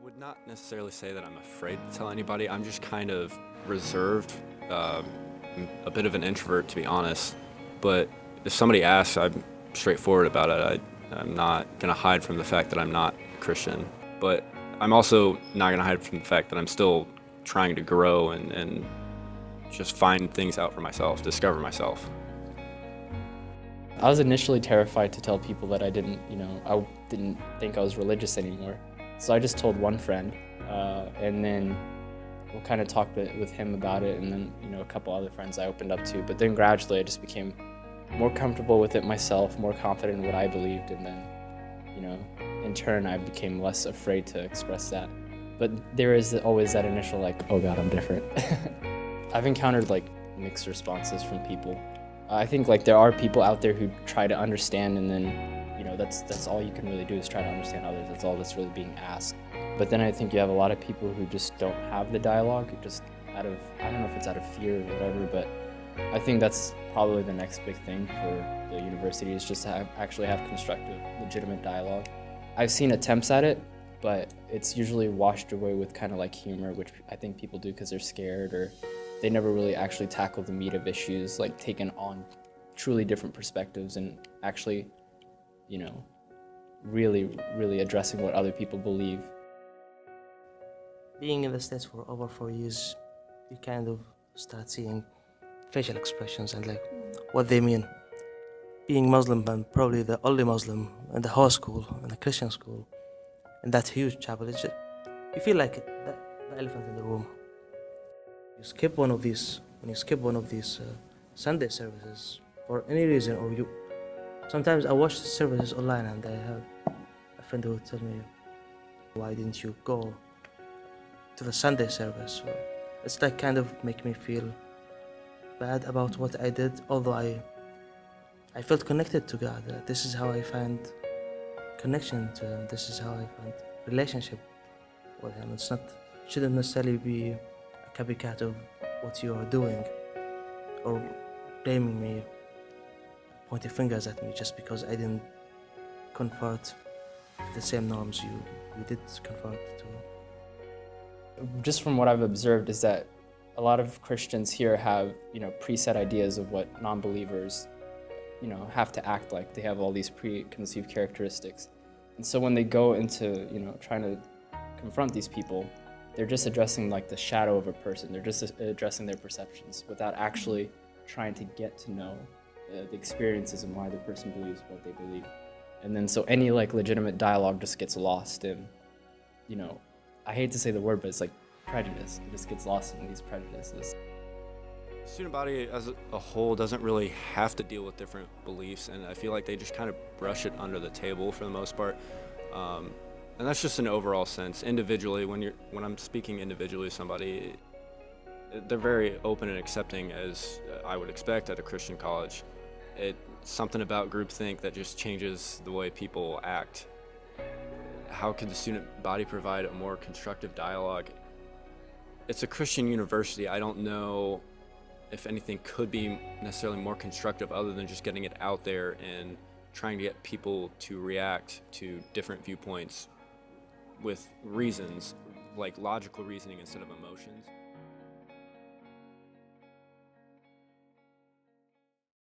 would not necessarily say that I'm afraid to tell anybody. I'm just kind of reserved, I'm a bit of an introvert, to be honest. But if somebody asks, I'm straightforward about it. I'm not going to hide from the fact that I'm not Christian. But I'm also not going to hide from the fact that I'm still trying to grow and just find things out for myself, discover myself. I was initially terrified to tell people that I didn't think I was religious anymore. So I just told one friend, and then we kind of talked with him about it, and then a couple other friends I opened up to. But then gradually I just became more comfortable with it myself, more confident in what I believed, and then in turn I became less afraid to express that. But there is always that initial oh God, I'm different. I've encountered mixed responses from people. I think there are people out there who try to understand, and then that's all you can really do is try to understand others. That's all that's really being asked. But then I think you have a lot of people who just don't have the dialogue, just I don't know if it's out of fear or whatever, but I think that's probably the next big thing for the university is just to actually have constructive, legitimate dialogue. I've seen attempts at it, but it's usually washed away with kind of humor, which I think people do because they're scared, or they never really actually tackle the meat of issues, taking on truly different perspectives and actually, really addressing what other people believe. Being in the States for over 4 years, you kind of start seeing facial expressions and what they mean. Being Muslim and probably the only Muslim in the whole school, in the Christian school, in that huge chapel, you feel like the elephant in the room. You skip one of these, when you skip one of these Sunday services for any reason, or sometimes I watch the services online and I have a friend who would tell me, why didn't you go to the Sunday service? Well, it's kind of make me feel bad about what I did, although I felt connected to God. This is how I find connection to Him. This is how I find relationship with Him. Shouldn't necessarily be a copycat of what you are doing, or blaming me, pointing fingers at me just because I didn't convert to the same norms you did convert to. Just from what I've observed is that a lot of Christians here have, preset ideas of what non-believers, have to act like. They have all these preconceived characteristics. And so when they go into, trying to confront these people, they're just addressing the shadow of a person. They're just addressing their perceptions without actually trying to get to know the experiences and why the person believes what they believe. And then so any legitimate dialogue just gets lost in, I hate to say the word, but it's prejudice. It just gets lost in these prejudices. The student body as a whole doesn't really have to deal with different beliefs, and I feel like they just kind of brush it under the table for the most part. And that's just an overall sense. Individually, when I'm speaking individually with somebody, they're very open and accepting, as I would expect at a Christian college. It's something about groupthink that just changes the way people act. How could the student body provide a more constructive dialogue? It's a Christian university. I don't know if anything could be necessarily more constructive other than just getting it out there and trying to get people to react to different viewpoints with reasons, logical reasoning instead of emotions.